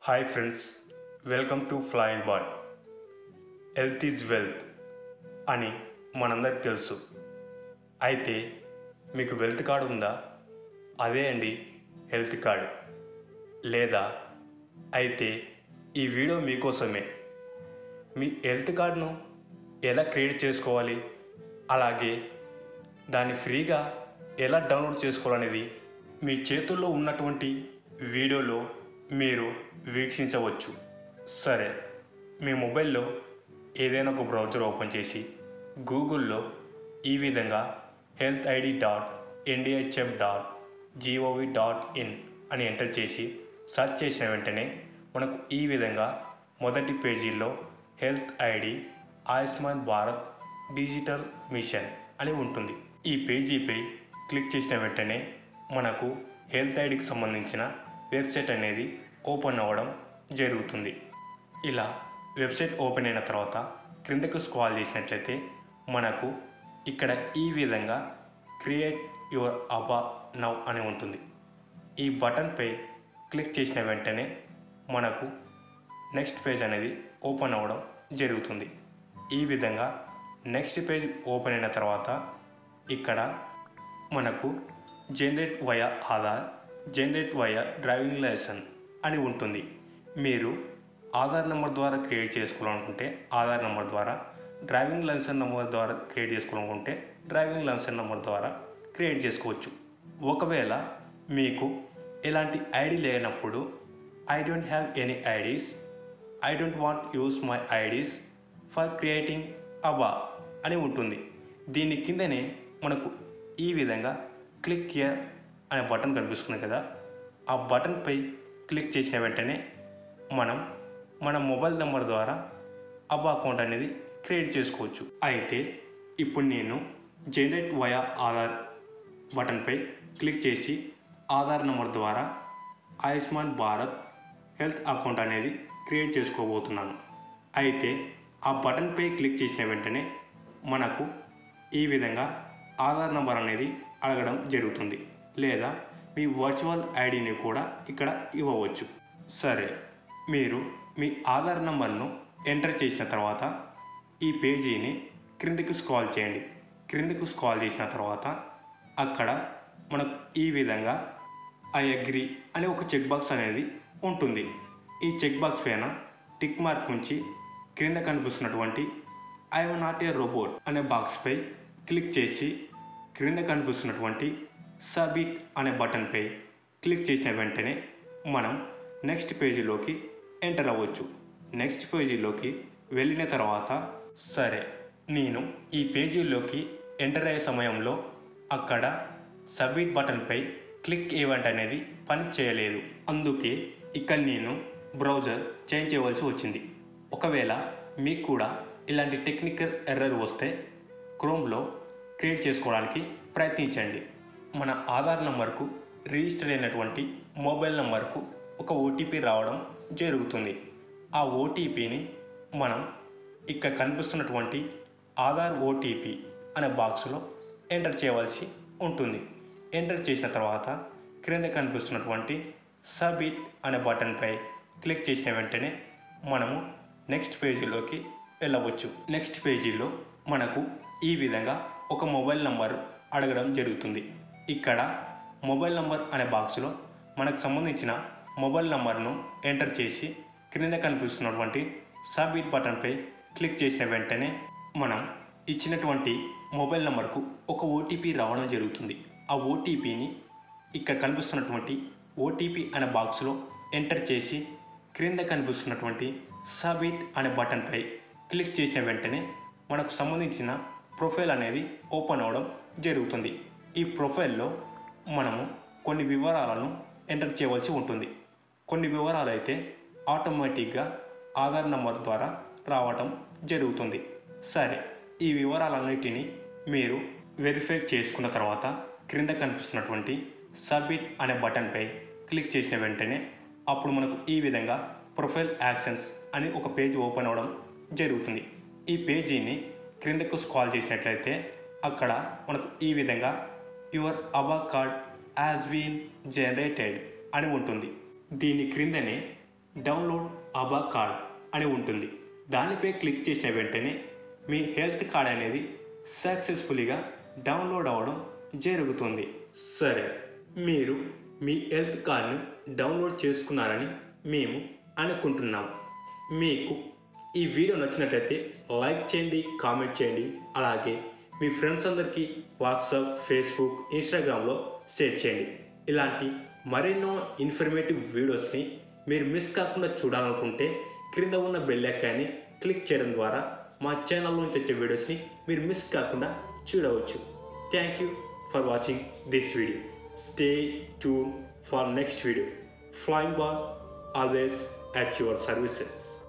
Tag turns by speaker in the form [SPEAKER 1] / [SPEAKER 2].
[SPEAKER 1] Hi friends, welcome to flying bird. Health is wealth అని మనందరికి తెలుసు. అయితే మీకు వెల్త్ కార్డు ఉందా? అదే అండి హెల్త్ కార్డు. లేదా అయితే ఈ వీడియో మీకోసమే. మీ హెల్త్ కార్డును ఎలా క్రియేట్ చేసుకోవాలి, అలాగే దాన్ని ఫ్రీగా ఎలా డౌన్లోడ్ చేసుకోవాలనేది మీ చేతుల్లో ఉన్నటువంటి వీడియోలో మీరు వీక్షించవచ్చు. సరే, మీ మొబైల్లో ఏదైనా ఒక బ్రౌజర్ ఓపెన్ చేసి గూగుల్లో ఈ విధంగా healthid.ndhf.gov.in అని ఎంటర్ చేసి సెర్చ్ చేసిన వెంటనే మనకు ఈ విధంగా మొదటి పేజీలో health ID Ayushman Bharat digital machine అని ఉంటుంది. ఈ పేజీపై క్లిక్ చేసిన వెంటనే మనకు హెల్త్ ఐడికి సంబంధించిన వెబ్సైట్ అనేది ఓపెన్ అవ్వడం జరుగుతుంది. ఇలా వెబ్సైట్ ఓపెన్ అయిన తర్వాత క్రిందకు స్క్రాల్ చేసినట్లయితే మనకు ఇక్కడ ఈ విధంగా క్రియేట్ యువర్ అబా నౌ అని ఉంటుంది. ఈ బటన్పై క్లిక్ చేసిన వెంటనే మనకు నెక్స్ట్ పేజ్ అనేది ఓపెన్ అవ్వడం జరుగుతుంది. ఈ విధంగా నెక్స్ట్ పేజ్ ఓపెన్ అయిన తర్వాత ఇక్కడ మనకు generate via Aadhaar, generate via driving licence అని ఉంటుంది. మీరు ఆధార్ నెంబర్ ద్వారా క్రియేట్ చేసుకోవాలనుకుంటే ఆధార్ నెంబర్ ద్వారా, డ్రైవింగ్ లైసెన్స్ నెంబర్ ద్వారా క్రియేట్ చేసుకోవాలనుకుంటే డ్రైవింగ్ లైసెన్స్ నెంబర్ ద్వారా క్రియేట్ చేసుకోవచ్చు. ఒకవేళ మీకు ఎలాంటి ఐడి లేనప్పుడు I don't have any IDs, I don't want use my IDs for creating ABHA అని ఉంటుంది. దీని కిందనే మనకు ఈ విధంగా క్లిక్ హియర్ అనే బటన్ కనిపిస్తుంది కదా, ఆ బటన్పై క్లిక్ చేసిన వెంటనే మనం మన మొబైల్ నెంబర్ ద్వారా అబా అకౌంట్ అనేది క్రియేట్ చేసుకోవచ్చు. అయితే ఇప్పుడు నేను జనరేట్ వయా ఆధార్ బటన్పై క్లిక్ చేసి ఆధార్ నెంబర్ ద్వారా ఆయుష్మాన్ భారత్ హెల్త్ అకౌంట్ అనేది క్రియేట్ చేసుకోబోతున్నాను. అయితే ఆ బటన్పై క్లిక్ చేసిన వెంటనే మనకు ఈ విధంగా ఆధార్ నెంబర్ అనేది అడగడం జరుగుతుంది, లేదా మీ వర్చువల్ ఐడిని కూడా ఇక్కడ ఇవ్వవచ్చు. సరే, మీరు మీ ఆధార్ నెంబర్ను ఎంటర్ చేసిన తర్వాత ఈ పేజీని క్రిందికి స్క్రాల్ చేయండి. క్రిందికి స్క్రాల్ చేసిన తర్వాత అక్కడ మనకు ఈ విధంగా ఐ అగ్రీ అనే ఒక చెక్ బాక్స్ అనేది ఉంటుంది. ఈ చెక్ బాక్స్ పైన టిక్ మార్క్ ఉంచి క్రింద కనిపిస్తున్నటువంటి I am not a robot అనే బాక్స్పై క్లిక్ చేసి క్రింద కనిపిస్తున్నటువంటి సబ్మిట్ అనే బటన్పై క్లిక్ చేసిన వెంటనే మనం నెక్స్ట్ పేజీలోకి ఎంటర్ అవ్వచ్చు. నెక్స్ట్ పేజీలోకి వెళ్ళిన తర్వాత సరే, నేను ఈ పేజీలోకి ఎంటర్ అయ్యే సమయంలో అక్కడ సబ్మిట్ బటన్పై క్లిక్ ఈవెంట్ అనేది పని చేయలేదు. అందుకే ఇక్కడ నేను బ్రౌజర్ చేంజ్ చేయవలసి వచ్చింది. ఒకవేళ మీకు కూడా ఇలాంటి టెక్నికల్ ఎర్రర్ వస్తే క్రోమ్లో క్రియేట్ చేసుకోవడానికి ప్రయత్నించండి. మన ఆధార్ నంబర్కు రిజిస్టర్ అయినటువంటి మొబైల్ నంబర్కు ఒక ఓటీపీ రావడం జరుగుతుంది. ఆ ఓటీపీని మనం ఇక్కడ కనిపిస్తున్నటువంటి ఆధార్ ఓటీపీ అనే బాక్స్లో ఎంటర్ చేయవలసి ఉంటుంది. ఎంటర్ చేసిన తర్వాత క్రింద కనిపిస్తున్నటువంటి సబ్మిట్ అనే బటన్పై క్లిక్ చేసిన వెంటనే మనము నెక్స్ట్ పేజీలోకి వెళ్ళవచ్చు. నెక్స్ట్ పేజీలో మనకు ఈ విధంగా ఒక మొబైల్ నంబర్ అడగడం జరుగుతుంది. ఇక్కడ మొబైల్ నంబర్ అనే బాక్స్లో మనకు సంబంధించిన మొబైల్ నంబర్ను ఎంటర్ చేసి క్రింద కనిపిస్తున్నటువంటి సబ్మిట్ బటన్పై క్లిక్ చేసిన వెంటనే మనం ఇచ్చినటువంటి మొబైల్ నంబర్కు ఒక ఓటీపీ రావడం జరుగుతుంది. ఆ ఓటీపీని ఇక్కడ కనిపిస్తున్నటువంటి ఓటీపీ అనే బాక్స్లో ఎంటర్ చేసి క్రింద కనిపిస్తున్నటువంటి సబ్మిట్ అనే బటన్పై క్లిక్ చేసిన వెంటనే మనకు సంబంధించిన ప్రొఫైల్ అనేది ఓపెన్ అవ్వడం జరుగుతుంది. ఈ ప్రొఫైల్లో మనము కొన్ని వివరాలను ఎంటర్ చేయవలసి ఉంటుంది. కొన్ని వివరాలు అయితే ఆటోమేటిక్గా ఆధార్ నెంబర్ ద్వారా రావటం జరుగుతుంది. సరే, ఈ వివరాలన్నిటినీ మీరు వెరిఫై చేసుకున్న తర్వాత క్రింద కనిపిస్తున్నటువంటి సబ్మిట్ అనే బటన్పై క్లిక్ చేసిన వెంటనే అప్పుడు మనకు ఈ విధంగా ప్రొఫైల్ యాక్షన్స్ అని ఒక పేజ్ ఓపెన్ అవ్వడం జరుగుతుంది. ఈ పేజీని క్రిందకు స్క్రాల్ చేసినట్లయితే అక్కడ మనకు ఈ విధంగా యువర్ అబా కార్డ్ హ్యాస్ బీన్ జనరేటెడ్ అని ఉంటుంది. దీని క్రిందనే డౌన్లోడ్ ఆభా కార్డ్ అని ఉంటుంది. దానిపై క్లిక్ చేసిన వెంటనే మీ హెల్త్ కార్డ్ అనేది సక్సెస్ఫుల్గా డౌన్లోడ్ అవ్వడం జరుగుతుంది. సరే, మీరు మీ హెల్త్ కార్డ్ను డౌన్లోడ్ చేసుకున్నారని మేము అనుకుంటున్నాం. మీకు ఈ వీడియో నచ్చినట్లయితే లైక్ చేయండి, కామెంట్ చేయండి. అలాగే మీ ఫ్రెండ్స్ అందరికీ వాట్సాప్, ఫేస్బుక్, ఇన్స్టాగ్రామ్లో షేర్ చేయండి. ఇలాంటి మరెన్నో ఇన్ఫర్మేటివ్ వీడియోస్ని మీరు మిస్ కాకుండా చూడాలనుకుంటే క్రింద ఉన్న బెల్ ఐకాన్ని క్లిక్ చేయడం ద్వారా మా ఛానల్ నుంచి వచ్చే వీడియోస్ని మీరు మిస్ కాకుండా చూడవచ్చు. Thank you for watching this video. Stay tune for next video. Flying ball always at your services.